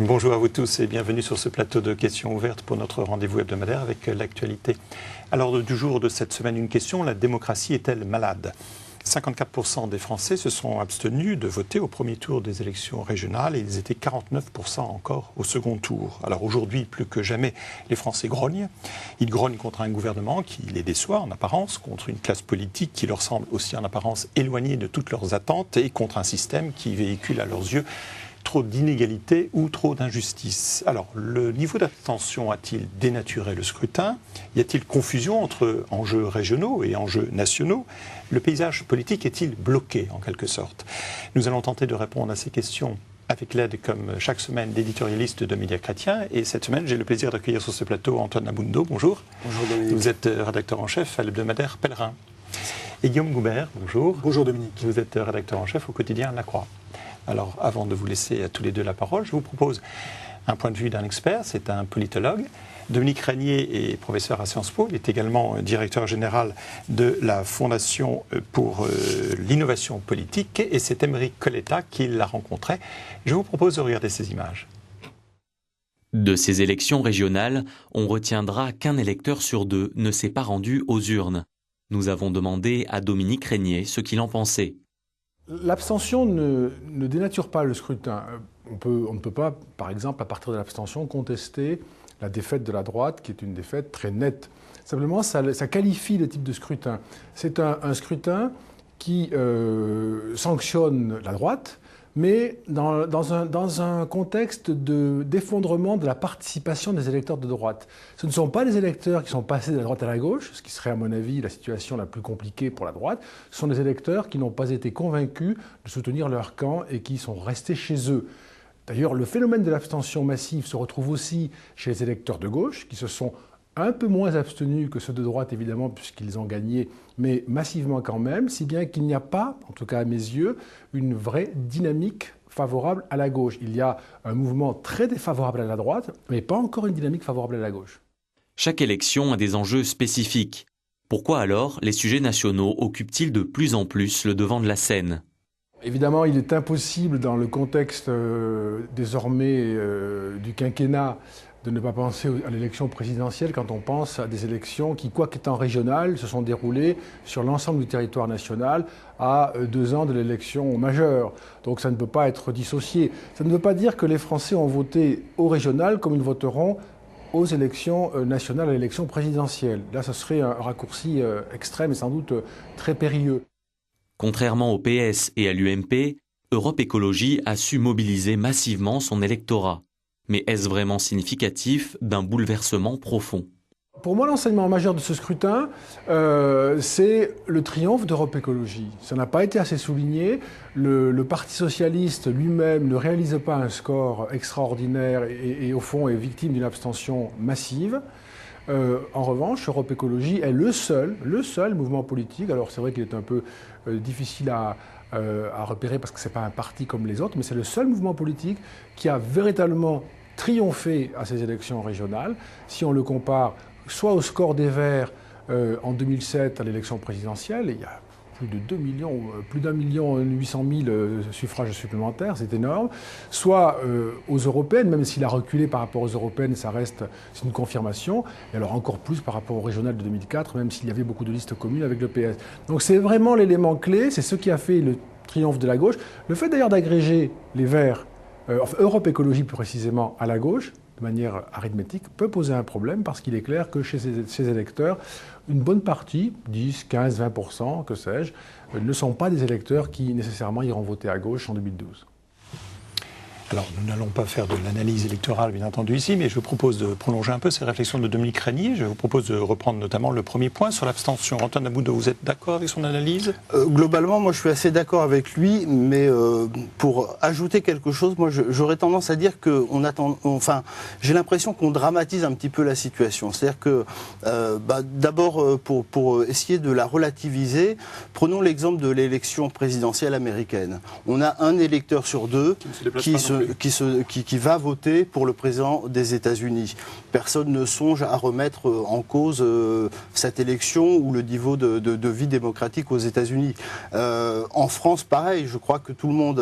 Bonjour à vous tous et bienvenue sur ce plateau de questions ouvertes pour notre rendez-vous hebdomadaire avec l'actualité. À l'ordre du jour de cette semaine, une question: la démocratie est-elle malade ? 54% des Français se sont abstenus de voter au premier tour des élections régionales et ils étaient 49% encore au second tour. Alors aujourd'hui, plus que jamais, les Français grognent. Ils grognent contre un gouvernement qui les déçoit en apparence, contre une classe politique qui leur semble aussi en apparence éloignée de toutes leurs attentes et contre un système qui véhicule à leurs yeux trop d'inégalités ou trop d'injustice. Alors, le niveau d'abstention a-t-il dénaturé le scrutin ? Y a-t-il confusion entre enjeux régionaux et enjeux nationaux ? Le paysage politique est-il bloqué, en quelque sorte ? Nous allons tenter de répondre à ces questions avec l'aide, comme chaque semaine, d'éditorialistes de médias chrétiens. Et cette semaine, j'ai le plaisir d'accueillir sur ce plateau Antoine Abundo. Bonjour. Bonjour Dominique. Vous êtes rédacteur en chef à l'hebdomadaire Pèlerin. Et Guillaume Goubert, bonjour. Bonjour Dominique. Vous êtes rédacteur en chef au quotidien La Croix. Alors, avant de vous laisser à tous les deux la parole, je vous propose un point de vue d'un expert, c'est un politologue. Dominique Régnier est professeur à Sciences Po, il est également directeur général de la Fondation pour l'innovation politique et c'est Émeric Coletta qui l'a rencontré. Je vous propose de regarder ces images. De ces élections régionales, on retiendra qu'un électeur sur deux ne s'est pas rendu aux urnes. Nous avons demandé à Dominique Régnier ce qu'il en pensait. L'abstention ne dénature pas le scrutin. On ne peut pas, par exemple, à partir de l'abstention, contester la défaite de la droite, qui est une défaite très nette. Simplement, ça qualifie le type de scrutin. C'est un scrutin qui sanctionne la droite, mais dans un contexte d'effondrement de la participation des électeurs de droite. Ce ne sont pas les électeurs qui sont passés de la droite à la gauche, ce qui serait à mon avis la situation la plus compliquée pour la droite. Ce sont des électeurs qui n'ont pas été convaincus de soutenir leur camp et qui sont restés chez eux. D'ailleurs, le phénomène de l'abstention massive se retrouve aussi chez les électeurs de gauche, qui se sont un peu moins abstenus que ceux de droite, évidemment, puisqu'ils ont gagné, mais massivement quand même, si bien qu'il n'y a pas, en tout cas à mes yeux, une vraie dynamique favorable à la gauche. Il y a un mouvement très défavorable à la droite, mais pas encore une dynamique favorable à la gauche. Chaque élection a des enjeux spécifiques. Pourquoi alors les sujets nationaux occupent-ils de plus en plus le devant de la scène ? Évidemment, il est impossible, dans le contexte désormais du quinquennat, de ne pas penser à l'élection présidentielle quand on pense à des élections qui, quoi qu'étant régionales, se sont déroulées sur l'ensemble du territoire national à 2 ans de l'élection majeure. Donc ça ne peut pas être dissocié. Ça ne veut pas dire que les Français ont voté au régional comme ils voteront aux élections nationales, à l'élection présidentielle. Là, ce serait un raccourci extrême et sans doute très périlleux. Contrairement au PS et à l'UMP, Europe Écologie a su mobiliser massivement son électorat. Mais est-ce vraiment significatif d'un bouleversement profond ? Pour moi, l'enseignement majeur de ce scrutin, c'est le triomphe d'Europe Écologie. Ça n'a pas été assez souligné. Le Parti socialiste lui-même ne réalise pas un score extraordinaire et au fond est victime d'une abstention massive. En revanche, Europe Écologie est le seul mouvement politique. Alors c'est vrai qu'il est un peu difficile à repérer parce que ce n'est pas un parti comme les autres, mais c'est le seul mouvement politique qui a véritablement triomphé à ces élections régionales. Si on le compare soit au score des Verts en 2007 à l'élection présidentielle, il y a plus d'1 million 800 000 suffrages supplémentaires, c'est énorme, soit aux européennes, même s'il a reculé par rapport aux européennes, c'est une confirmation, et alors encore plus par rapport au régional de 2004, même s'il y avait beaucoup de listes communes avec le PS. Donc c'est vraiment l'élément clé, c'est ce qui a fait le triomphe de la gauche. Le fait d'ailleurs d'agréger les Verts, Europe Écologie plus précisément, à la gauche, de manière arithmétique, peut poser un problème parce qu'il est clair que chez ces électeurs, une bonne partie, 10, 15, 20%, que sais-je, ne sont pas des électeurs qui nécessairement iront voter à gauche en 2012. Alors, nous n'allons pas faire de l'analyse électorale, bien entendu, ici, mais je vous propose de prolonger un peu ces réflexions de Dominique Régnier. Je vous propose de reprendre notamment le premier point sur l'abstention. Antoine Abundo, vous êtes d'accord avec son analyse ? Globalement, moi, je suis assez d'accord avec lui, mais pour ajouter quelque chose, moi, j'aurais tendance à dire que j'ai l'impression qu'on dramatise un petit peu la situation. C'est-à-dire que, d'abord, pour essayer de la relativiser, prenons l'exemple de l'élection présidentielle américaine. On a un électeur sur deux qui se qui va voter pour le président des États-Unis. Personne ne songe à remettre en cause cette élection ou le niveau de vie démocratique aux États-Unis. En France, pareil, je crois que tout le monde,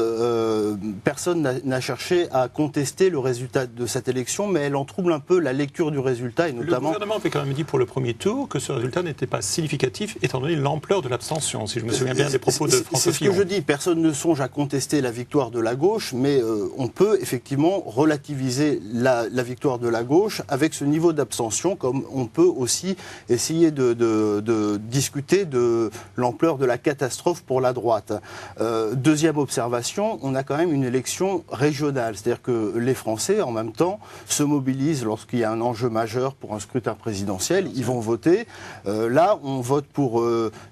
personne n'a cherché à contester le résultat de cette élection, mais elle en trouble un peu la lecture du résultat et notamment... Le gouvernement avait quand même dit pour le premier tour que ce résultat n'était pas significatif étant donné l'ampleur de l'abstention, si je me souviens bien des propos de François Fillon. C'est ce que je dis, personne ne songe à contester la victoire de la gauche, mais on peut effectivement relativiser la victoire de la gauche avec ce niveau d'abstention, comme on peut aussi essayer de discuter de l'ampleur de la catastrophe pour la droite. Deuxième observation, on a quand même une élection régionale, c'est-à-dire que les Français, en même temps, se mobilisent lorsqu'il y a un enjeu majeur pour un scrutin présidentiel, ils vont voter. Là, on vote pour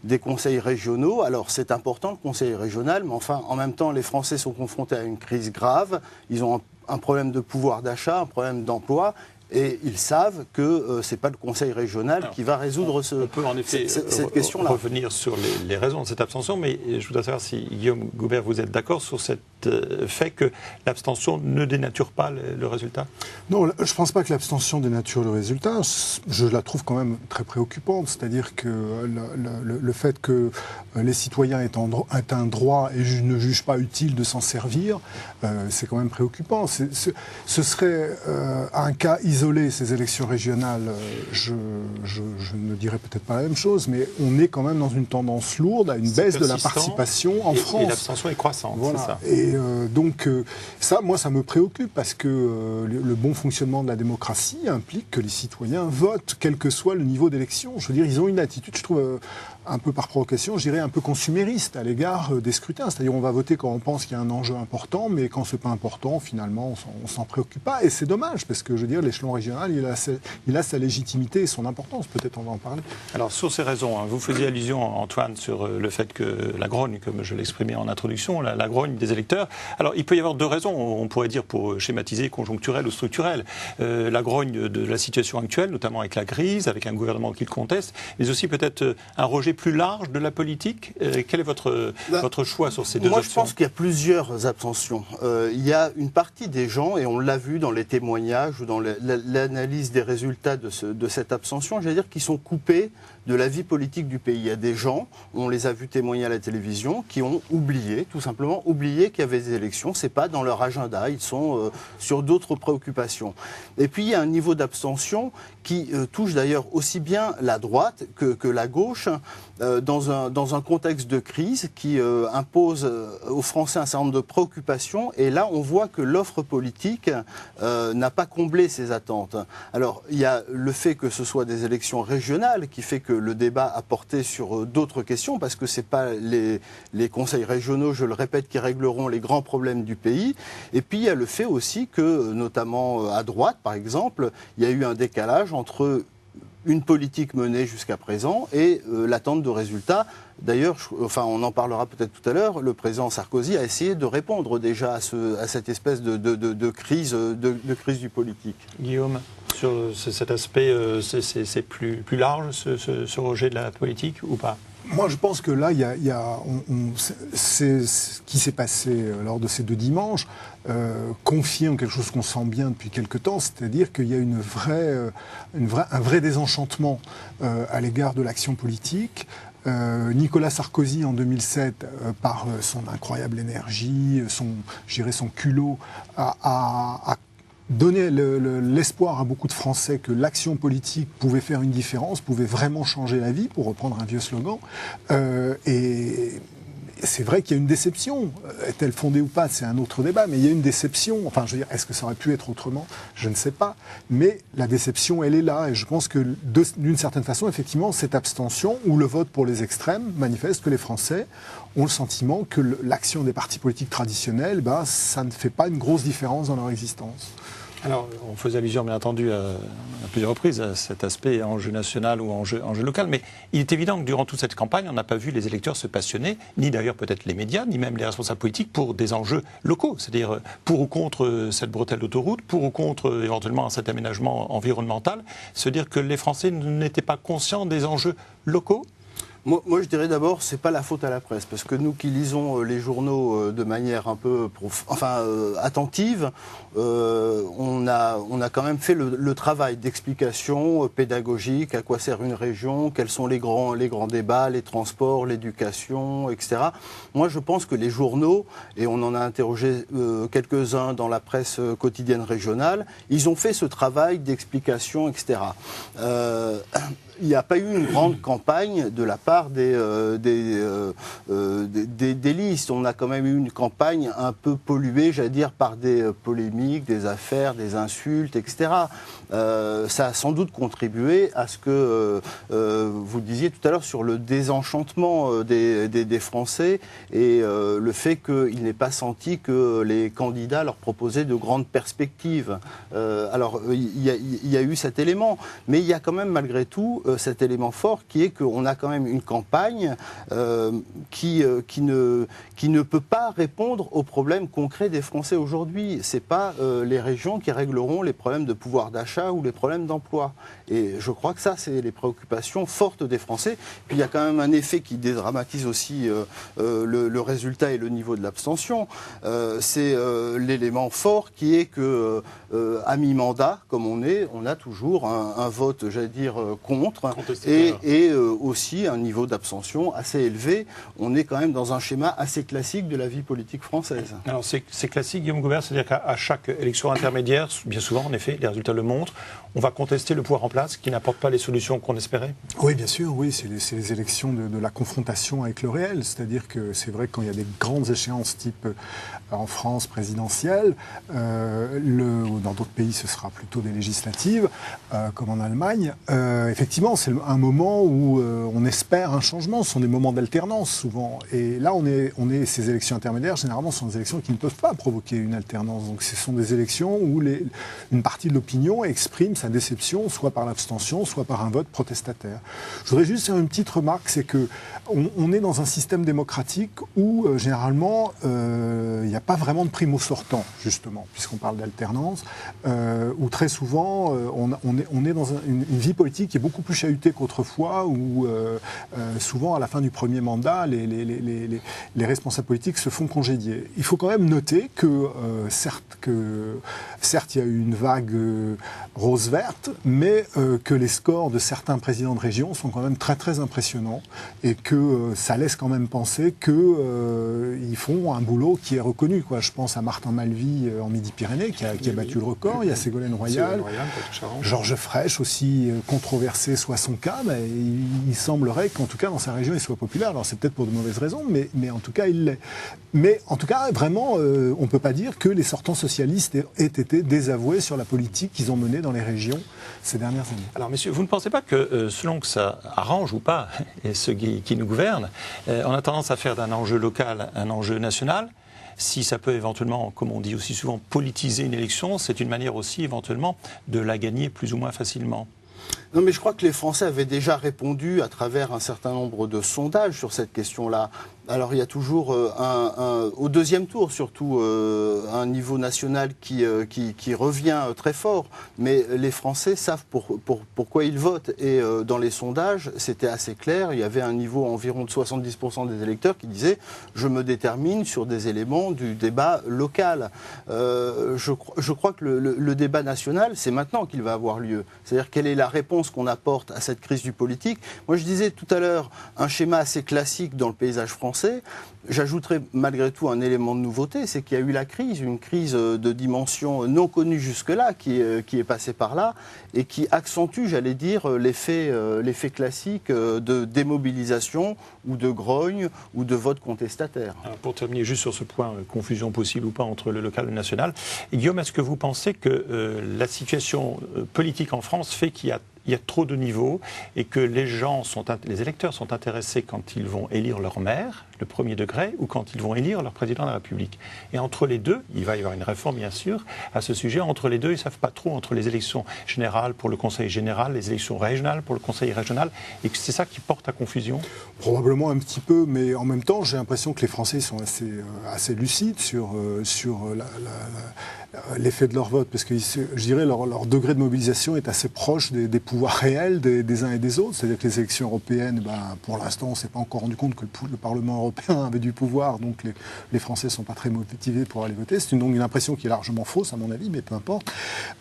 des conseils régionaux. Alors, c'est important, le conseil régional, mais enfin, en même temps, les Français sont confrontés à une crise grave. Ils ont un problème de pouvoir d'achat, un problème d'emploi. Et ils savent que ce n'est pas le Conseil régional qui va résoudre on peut en effet cette question-là. Revenir sur les raisons de cette abstention, mais je voudrais savoir si, Guillaume Goubert, vous êtes d'accord sur ce fait que l'abstention ne dénature pas le résultat? Non, je ne pense pas que l'abstention dénature le résultat. Je la trouve quand même très préoccupante. C'est-à-dire que le fait que les citoyens aient un droit et ne jugent pas utile de s'en servir, c'est quand même préoccupant. Ce serait un cas isolé, ces élections régionales, je ne dirais peut-être pas la même chose, mais on est quand même dans une tendance lourde à une baisse de la participation en France. Et l'abstention est croissante, voilà. C'est ça. Et donc, ça, moi, ça me préoccupe parce que le bon fonctionnement de la démocratie implique que les citoyens votent, quel que soit le niveau d'élection. Je veux dire, ils ont une attitude, je trouve, un peu par provocation, je dirais un peu consumériste à l'égard des scrutins. C'est-à-dire, on va voter quand on pense qu'il y a un enjeu important, mais quand c'est pas important, finalement, on s'en préoccupe pas. Et c'est dommage, parce que, je veux dire, l'échelon régional, il a sa légitimité et son importance. Peut-être on va en parler. Alors, sur ces raisons, vous faisiez allusion, Antoine, sur le fait que la grogne, comme je l'exprimais en introduction, la grogne des électeurs. Alors, il peut y avoir deux raisons, on pourrait dire, pour schématiser, conjoncturelle ou structurelle. La grogne de la situation actuelle, notamment avec la crise, avec un gouvernement qui le conteste, mais aussi peut-être un rejet plus large de la politique. Quel est votre choix sur ces deux options? Moi, je pense qu'il y a plusieurs abstentions. Il y a une partie des gens, et on l'a vu dans les témoignages ou dans l'analyse des résultats de cette abstention, j'allais dire, qui sont coupés de la vie politique du pays. Il y a des gens, on les a vus témoigner à la télévision, qui ont oublié, tout simplement oublié qu'il y avait des élections. C'est pas dans leur agenda, ils sont sur d'autres préoccupations. Et puis il y a un niveau d'abstention qui touche d'ailleurs aussi bien la droite que la gauche, dans un contexte de crise qui impose aux Français un certain nombre de préoccupations. Et là, on voit que l'offre politique n'a pas comblé ces attentes. Alors, il y a le fait que ce soit des élections régionales qui fait que le débat a porté sur d'autres questions, parce que ce n'est pas les conseils régionaux, je le répète, qui régleront les grands problèmes du pays. Et puis, il y a le fait aussi que, notamment à droite, par exemple, il y a eu un décalage entre une politique menée jusqu'à présent et l'attente de résultats. D'ailleurs, on en parlera peut-être tout à l'heure, le président Sarkozy a essayé de répondre déjà à cette espèce de crise du politique. Guillaume, sur cet aspect, c'est plus large, ce rejet de la politique, ou pas? Moi, je pense que là, c'est ce qui s'est passé lors de ces deux dimanches confirme quelque chose qu'on sent bien depuis quelque temps, c'est-à-dire qu'il y a un vrai désenchantement à l'égard de l'action politique. Nicolas Sarkozy, en 2007, par son incroyable énergie, son culot, a donné l'espoir à beaucoup de Français que l'action politique pouvait faire une différence, pouvait vraiment changer la vie, pour reprendre un vieux slogan. Et c'est vrai qu'il y a une déception. Est-elle fondée ou pas? C'est un autre débat, mais il y a une déception. Enfin, je veux dire, est-ce que ça aurait pu être autrement? Je ne sais pas. Mais la déception, elle est là. Et je pense que, d'une certaine façon, effectivement, cette abstention ou le vote pour les extrêmes manifeste que les Français ont le sentiment que l'action des partis politiques traditionnels, ça ne fait pas une grosse différence dans leur existence. Alors, on faisait allusion, bien entendu, à plusieurs reprises à cet aspect enjeu national ou enjeu local, mais il est évident que durant toute cette campagne, on n'a pas vu les électeurs se passionner, ni d'ailleurs peut-être les médias, ni même les responsables politiques, pour des enjeux locaux, c'est-à-dire pour ou contre cette bretelle d'autoroute, pour ou contre éventuellement cet aménagement environnemental, se dire que les Français n'étaient pas conscients des enjeux locaux. Moi, je dirais d'abord, c'est pas la faute à la presse, parce que nous qui lisons les journaux de manière un peu attentive, on a quand même fait le travail d'explication pédagogique, à quoi sert une région, quels sont les grands débats, les transports, l'éducation, etc. Moi, je pense que les journaux, et on en a interrogé quelques-uns dans la presse quotidienne régionale, ils ont fait ce travail d'explication, etc. Il n'y a pas eu une grande campagne de la part des listes. On a quand même eu une campagne un peu polluée, j'allais dire, par des polémiques, des affaires, des insultes, etc. Ça a sans doute contribué à ce que vous disiez tout à l'heure sur le désenchantement des Français et le fait qu'ils n'aient pas senti que les candidats leur proposaient de grandes perspectives. Alors, il y a eu cet élément, mais il y a quand même malgré tout cet élément fort qui est qu'on a quand même une campagne qui ne peut pas répondre aux problèmes concrets des Français aujourd'hui. Ce n'est pas les régions qui régleront les problèmes de pouvoir d'achat ou les problèmes d'emploi. Et je crois que ça, c'est les préoccupations fortes des Français. Puis il y a quand même un effet qui dédramatise aussi le résultat et le niveau de l'abstention. C'est l'élément fort qui est que à mi-mandat, comme on a toujours un vote, j'allais dire, contre et aussi un niveau d'abstention assez élevé. On est quand même dans un schéma assez classique de la vie politique française. Alors c'est classique, Guillaume Goubert, c'est-à-dire qu'à chaque élection intermédiaire, bien souvent, en effet, les résultats le montrent, on va contester le pouvoir en place qui n'apporte pas les solutions qu'on espérait. Oui, bien sûr, oui, c'est les élections de la confrontation avec le réel. C'est-à-dire que c'est vrai que quand il y a des grandes échéances type en France présidentielle, dans d'autres pays ce sera plutôt des législatives, comme en Allemagne, effectivement c'est un moment où on espère un changement, ce sont des moments d'alternance souvent. Et là ces élections intermédiaires, généralement ce sont des élections qui ne peuvent pas provoquer une alternance. Donc ce sont des élections où une partie de l'opinion exprime sa déception, soit par l'abstention, soit par un vote protestataire. Je voudrais juste faire une petite remarque, c'est que on est dans un système démocratique où généralement il n'y a pas vraiment de primo sortant, justement, puisqu'on parle d'alternance, où très souvent on est dans une vie politique qui est beaucoup plus chahutée qu'autrefois, où souvent à la fin du premier mandat, les responsables politiques se font congédier. Il faut quand même noter que certes il y a eu une vague rose-verte, mais que les scores de certains présidents de région sont quand même très très impressionnants et que ça laisse quand même penser qu'ils font un boulot qui est reconnu, quoi. Je pense à Martin Malvy en Midi-Pyrénées qui a battu le record, il y a Ségolène Royal, Georges Frêche aussi controversé soit son cas, mais il semblerait qu'en tout cas dans sa région il soit populaire. Alors c'est peut-être pour de mauvaises raisons, mais en tout cas il l'est. Mais en tout cas vraiment on ne peut pas dire que les sortants socialistes aient été désavoués sur la politique qu'ils ont menée dans les régions ces dernières années. Alors messieurs, vous ne pensez pas que selon que ça arrange ou pas ceux qui nous gouvernent, on a tendance à faire d'un enjeu local un enjeu national? Si ça peut éventuellement, comme on dit aussi souvent, politiser une élection, c'est une manière aussi éventuellement de la gagner plus ou moins facilement. Non, mais je crois que les Français avaient déjà répondu à travers un certain nombre de sondages sur cette question-là. Alors il y a toujours au deuxième tour surtout un niveau national qui revient très fort, mais les Français savent pourquoi ils votent et dans les sondages c'était assez clair, il y avait un niveau environ de 70% des électeurs qui disaient je me détermine sur des éléments du débat local. Je crois que le débat national c'est maintenant qu'il va avoir lieu, c'est-à-dire quelle est la réponse qu'on apporte à cette crise du politique. Moi je disais tout à l'heure un schéma assez classique dans le paysage français. J'ajouterais malgré tout un élément de nouveauté, c'est qu'il y a eu la crise, une crise de dimension non connue jusque-là, qui est passée par là, et qui accentue, j'allais dire, l'effet classique de démobilisation, ou de grogne, ou de vote contestataire. Alors pour terminer juste sur ce point, confusion possible ou pas entre le local et le national, et Guillaume, est-ce que vous pensez que la situation politique en France fait qu'il y a trop de niveaux et que les électeurs sont intéressés quand ils vont élire leur maire, le premier degré ou quand ils vont élire leur président de la République. Et entre les deux, il va y avoir une réforme bien sûr à ce sujet, entre les deux, ils ne savent pas trop, entre les élections générales pour le Conseil général, les élections régionales pour le Conseil régional, et que c'est ça qui porte à confusion. Probablement un petit peu, mais en même temps, j'ai l'impression que les Français sont assez lucides sur l'effet de leur vote, parce que je dirais leur degré de mobilisation est assez proche des pouvoirs réels des uns et des autres. C'est-à-dire que les élections européennes, pour l'instant, on ne s'est pas encore rendu compte que le Parlement européen avait du pouvoir, donc les Français ne sont pas très motivés pour aller voter. C'est donc une impression qui est largement fausse, à mon avis, mais peu importe.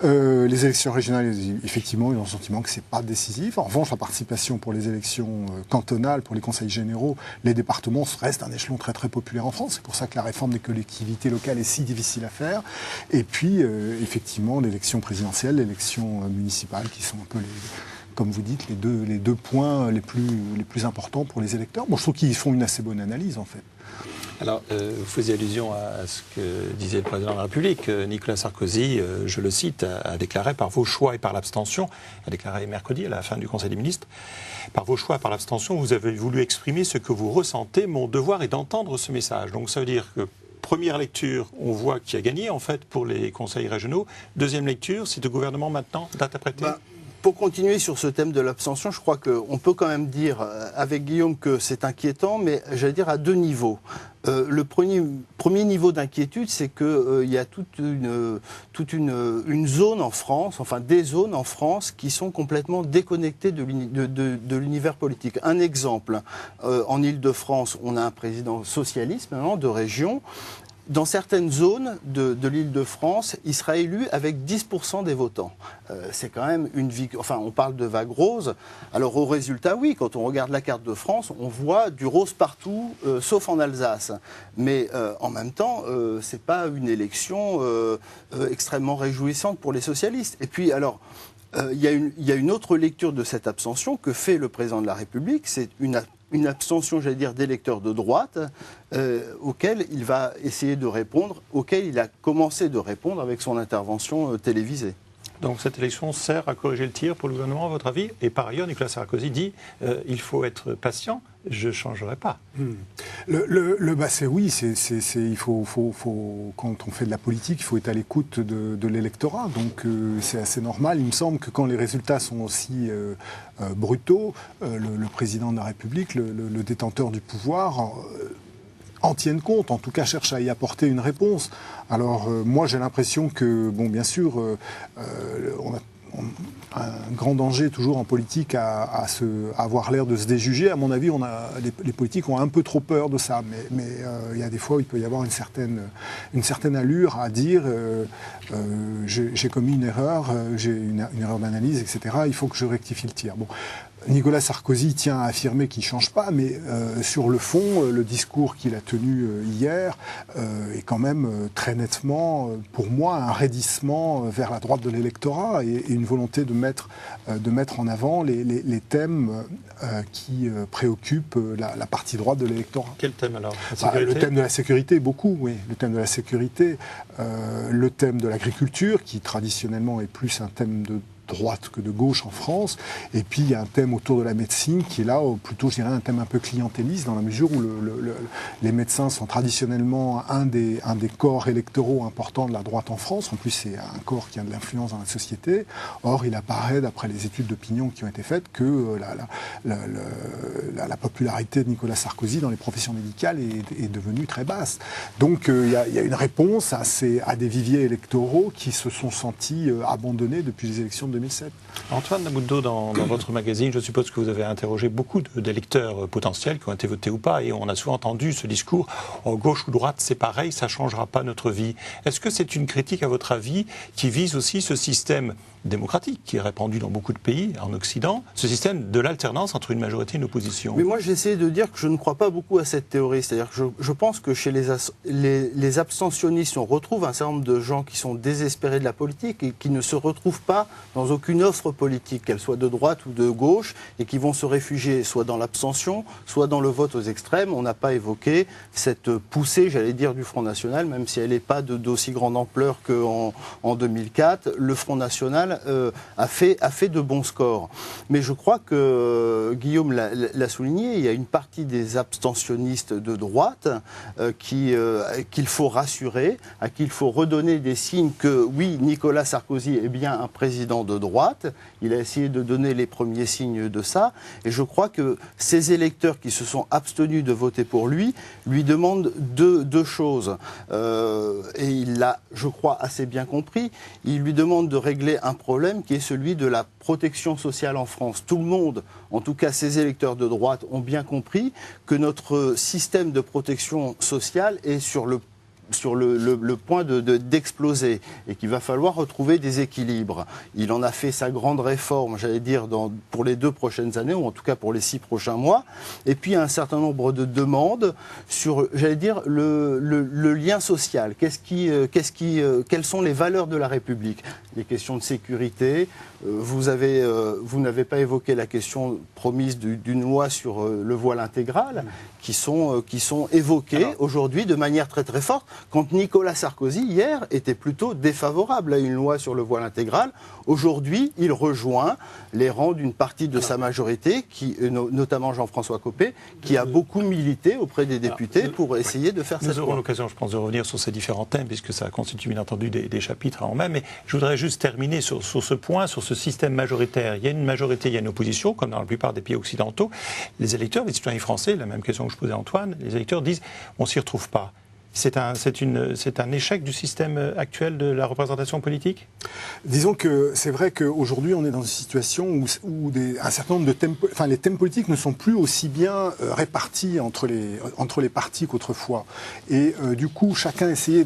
Les élections régionales, effectivement, ils ont le sentiment que ce n'est pas décisif. En revanche, la participation pour les élections cantonales, pour les conseils généraux, les départements restent un échelon très très populaire en France. C'est pour ça que la réforme des collectivités locales est si difficile à faire. Et puis, effectivement, l'élection présidentielle, l'élection municipale, qui sont un peu comme vous dites, les deux points les plus importants pour les électeurs. Bon, je trouve qu'ils font une assez bonne analyse, en fait. Alors, vous faisiez allusion à ce que disait le président de la République. Nicolas Sarkozy, je le cite, a déclaré « Par vos choix et par l'abstention », a déclaré mercredi à la fin du Conseil des ministres, « Par vos choix et par l'abstention, vous avez voulu exprimer ce que vous ressentez. Mon devoir est d'entendre ce message. » Donc ça veut dire que première lecture, on voit qui a gagné en fait pour les conseils régionaux. Deuxième lecture, c'est au gouvernement maintenant d'interpréter. Pour continuer sur ce thème de l'abstention, je crois qu'on peut quand même dire avec Guillaume que c'est inquiétant, mais j'allais dire à deux niveaux. Le premier niveau d'inquiétude, c'est qu'il y a toute une zone en France, enfin des zones en France qui sont complètement déconnectées de l'univers politique. Un exemple, en Île-de-France, on a un président socialiste maintenant de région. Dans certaines zones de l'Île-de-France, il sera élu avec 10% des votants. C'est quand même enfin, on parle de vague rose. Alors au résultat, oui, quand on regarde la carte de France, on voit du rose partout, sauf en Alsace. Mais en même temps, c'est pas une élection extrêmement réjouissante pour les socialistes. Et puis alors, il y a une autre lecture de cette abstention que fait le président de la République. C'est une abstention, j'allais dire, d'électeurs de droite auxquels il va essayer de répondre, auxquels il a commencé de répondre avec son intervention télévisée. Donc cette élection sert à corriger le tir pour le gouvernement, à votre avis? Et par ailleurs, Nicolas Sarkozy dit il faut être patient, je ne changerai pas. Oui, il faut, quand on fait de la politique, il faut être à l'écoute de l'électorat. Donc c'est assez normal. Il me semble que quand les résultats sont aussi brutaux, le président de la République, le détenteur du pouvoir, en tiennent compte, en tout cas cherchent à y apporter une réponse. Alors moi j'ai l'impression que, bon bien sûr, on a un grand danger toujours en politique à avoir l'air de se déjuger. À mon avis, les politiques ont un peu trop peur de ça, mais il y a des fois où il peut y avoir une certaine allure à dire j'ai commis une erreur, j'ai une erreur d'analyse, etc. Il faut que je rectifie le tir. Bon. Nicolas Sarkozy tient à affirmer qu'il ne change pas, mais sur le fond, le discours qu'il a tenu hier est quand même très nettement, pour moi, un raidissement vers la droite de l'électorat et une volonté de mettre en avant les thèmes qui préoccupent la partie droite de l'électorat. Quel thème alors? Le thème de la sécurité, beaucoup, oui. Le thème de la sécurité, le thème de l'agriculture, qui traditionnellement est plus un thème de droite que de gauche en France, et puis il y a un thème autour de la médecine qui est là, plutôt je dirais un thème un peu clientéliste, dans la mesure où les médecins sont traditionnellement un des corps électoraux importants de la droite en France. En plus c'est un corps qui a de l'influence dans la société. Or il apparaît, d'après les études d'opinion qui ont été faites, que la popularité de Nicolas Sarkozy dans les professions médicales est devenue très basse. Donc il y a une réponse à des viviers électoraux qui se sont sentis abandonnés depuis les élections de 2007. Antoine Namouddo, dans votre magazine, je suppose que vous avez interrogé beaucoup d'électeurs potentiels qui ont été votés ou pas, et on a souvent entendu ce discours gauche ou droite, c'est pareil, ça ne changera pas notre vie. Est-ce que c'est une critique, à votre avis, qui vise aussi ce système démocratique qui est répandu dans beaucoup de pays en Occident, ce système de l'alternance entre une majorité et une opposition? Mais moi, j'ai essayé de dire que je ne crois pas beaucoup à cette théorie. C'est-à-dire que je pense que chez les abstentionnistes, on retrouve un certain nombre de gens qui sont désespérés de la politique et qui ne se retrouvent pas dans sans aucune offre politique, qu'elle soit de droite ou de gauche, et qui vont se réfugier soit dans l'abstention, soit dans le vote aux extrêmes. On n'a pas évoqué cette poussée, j'allais dire, du Front National, même si elle n'est pas d'aussi grande ampleur qu'en 2004. Le Front National a fait de bons scores. Mais je crois que, Guillaume l'a souligné, il y a une partie des abstentionnistes de droite qu'il faut rassurer, à qui il faut redonner des signes que, oui, Nicolas Sarkozy est bien un président de droite. Il a essayé de donner les premiers signes de ça. Et je crois que ces électeurs qui se sont abstenus de voter pour lui demandent deux choses. Et il l'a, je crois, assez bien compris. Il lui demande de régler un problème qui est celui de la protection sociale en France. Tout le monde, en tout cas ces électeurs de droite, ont bien compris que notre système de protection sociale est sur le point d'exploser et qu'il va falloir retrouver des équilibres. Il en a fait sa grande réforme, j'allais dire, pour les 2 prochaines années, ou en tout cas pour les 6 prochains mois. Et puis, il y a un certain nombre de demandes sur, j'allais dire, le lien social. Quelles sont les valeurs de la République? Les questions de sécurité. Vous n'avez pas évoqué la question promise d'une loi sur le voile intégral, qui sont évoquées aujourd'hui de manière très très forte, quand Nicolas Sarkozy, hier, était plutôt défavorable à une loi sur le voile intégral. Aujourd'hui, il rejoint les rangs d'une partie de sa majorité, notamment Jean-François Copé, qui a beaucoup milité auprès des députés pour essayer de faire cette loi. Nous aurons l'occasion, je pense, de revenir sur ces différents thèmes, puisque ça constitue bien entendu des chapitres en même. Mais je voudrais juste terminer sur ce point, sur ce système majoritaire. Il y a une majorité, il y a une opposition, comme dans la plupart des pays occidentaux. Les électeurs, les citoyens français, la même question que je posais à Antoine, les électeurs disent on ne s'y retrouve pas. C'est un échec du système actuel de la représentation politique? Disons que c'est vrai qu'aujourd'hui, on est dans une situation où un certain nombre de thèmes, les thèmes politiques ne sont plus aussi bien répartis entre les partis qu'autrefois. Et du coup, chacun essaie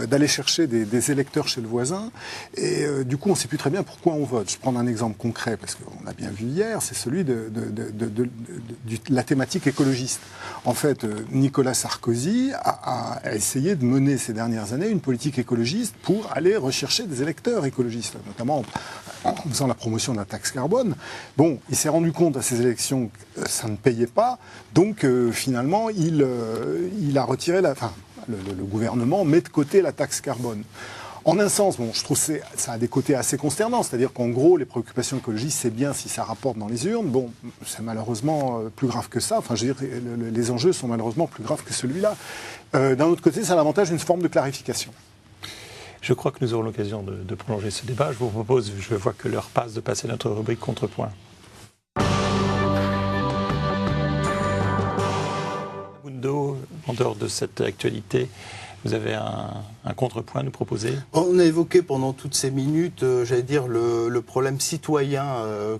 d'aller chercher des électeurs chez le voisin. Et du coup, on ne sait plus très bien pourquoi on vote. Je vais prendre un exemple concret, parce qu'on l'a bien vu hier, c'est celui de la thématique écologiste. En fait, Nicolas Sarkozy a essayé de mener ces dernières années une politique écologiste pour aller rechercher des électeurs écologistes, notamment en faisant la promotion de la taxe carbone. Bon, il s'est rendu compte à ces élections que ça ne payait pas, donc finalement il a retiré le gouvernement met de côté la taxe carbone. En un sens, je trouve que ça a des côtés assez consternants, c'est-à-dire qu'en gros, les préoccupations écologistes, c'est bien si ça rapporte dans les urnes. Bon, c'est malheureusement plus grave que ça. Enfin, je veux dire, les enjeux sont malheureusement plus graves que celui-là. D'un autre côté, ça a l'avantage d'une forme de clarification. Je crois que nous aurons l'occasion de prolonger ce débat. Je vous propose, je vois que l'heure passe, de passer à notre rubrique Contrepoint. Mundo, en dehors de cette actualité, vous avez un contrepoint à nous proposer? On a évoqué pendant toutes ces minutes, j'allais dire, le problème citoyen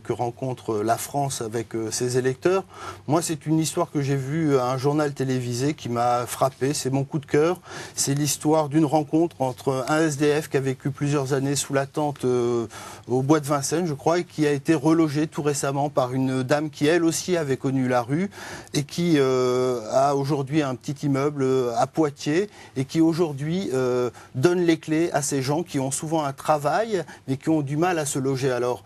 que rencontre la France avec ses électeurs. Moi, c'est une histoire que j'ai vue à un journal télévisé qui m'a frappé. C'est mon coup de cœur. C'est l'histoire d'une rencontre entre un SDF qui a vécu plusieurs années sous la tente au bois de Vincennes, je crois, et qui a été relogé tout récemment par une dame qui, elle aussi, avait connu la rue et qui a aujourd'hui un petit immeuble à Poitiers et qui aujourd'hui donne les clés à ces gens qui ont souvent un travail mais qui ont du mal à se loger. Alors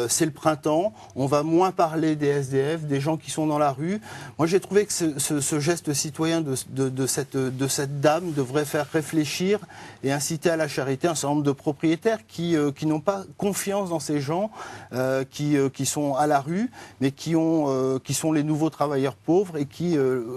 c'est le printemps, on va moins parler des SDF, des gens qui sont dans la rue. Moi j'ai trouvé que ce geste citoyen de cette dame devrait faire réfléchir et inciter à la charité un certain nombre de propriétaires qui n'ont pas confiance dans ces gens qui sont à la rue mais qui sont les nouveaux travailleurs pauvres et qui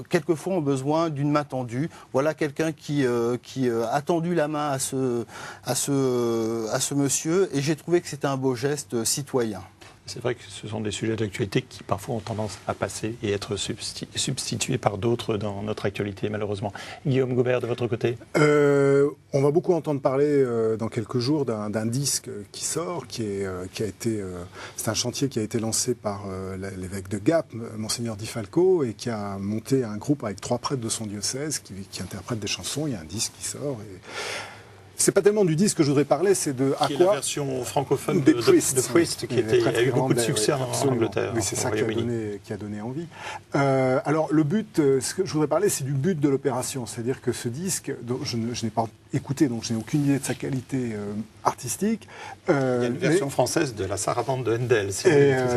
quelquefois ont besoin d'une main tendue. Voilà quelqu'un qui a tendu la main à ce monsieur et j'ai trouvé que c'était un beau geste citoyen. C'est vrai que ce sont des sujets d'actualité qui parfois ont tendance à passer et être substitués par d'autres dans notre actualité, malheureusement. Guillaume Gobert, de votre côté? On va beaucoup entendre parler dans quelques jours d'un disque qui sort, c'est un chantier qui a été lancé par l'évêque de Gap, Monseigneur Di Falco, et qui a monté un groupe avec 3 prêtres de son diocèse qui interprètent des chansons. Il y a un disque qui sort. C'est pas tellement du disque que je voudrais parler, c'est de Aqua. Qui est la version francophone de Priest, qui a eu beaucoup de succès en Angleterre. Oui, c'est ça qui a donné envie. Alors, le but, ce que je voudrais parler, c'est du but de l'opération. C'est-à-dire que ce disque, dont je n'ai pas écouté, donc je n'ai aucune idée de sa qualité artistique. Il y a une version française de la Sarabande de Handel. Si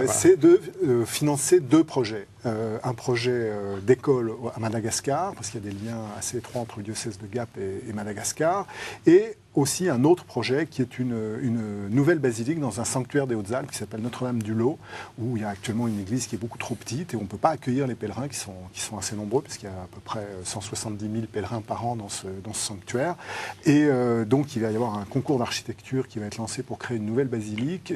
c'est de financer 2 projets. Un projet d'école à Madagascar, parce qu'il y a des liens assez étroits entre le diocèse de Gap et Madagascar, et aussi un autre projet qui est une nouvelle basilique dans un sanctuaire des Hautes-Alpes qui s'appelle Notre-Dame du Lot, où il y a actuellement une église qui est beaucoup trop petite et on ne peut pas accueillir les pèlerins qui sont assez nombreux, puisqu'il y a à peu près 170 000 pèlerins par an dans ce sanctuaire. Et donc il va y avoir un concours d'architecture qui va être lancé pour créer une nouvelle basilique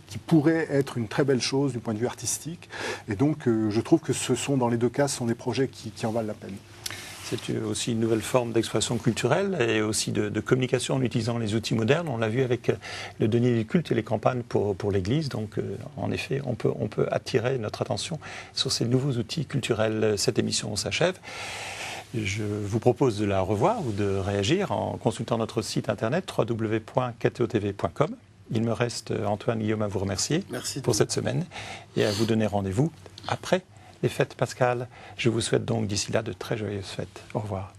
qui pourrait être une très belle chose du point de vue artistique. Et donc je trouve que dans les 2 cas, ce sont des projets qui en valent la peine. C'est aussi une nouvelle forme d'expression culturelle et aussi de communication en utilisant les outils modernes. On l'a vu avec le denier du culte et les campagnes pour l'Église. Donc, en effet, on peut attirer notre attention sur ces nouveaux outils culturels. Cette émission s'achève. Je vous propose de la revoir ou de réagir en consultant notre site internet www.ktotv.com. Il me reste, Antoine Guillaume, à vous remercier pour cette semaine et à vous donner rendez-vous après les fêtes pascales. Je vous souhaite donc d'ici là de très joyeuses fêtes. Au revoir.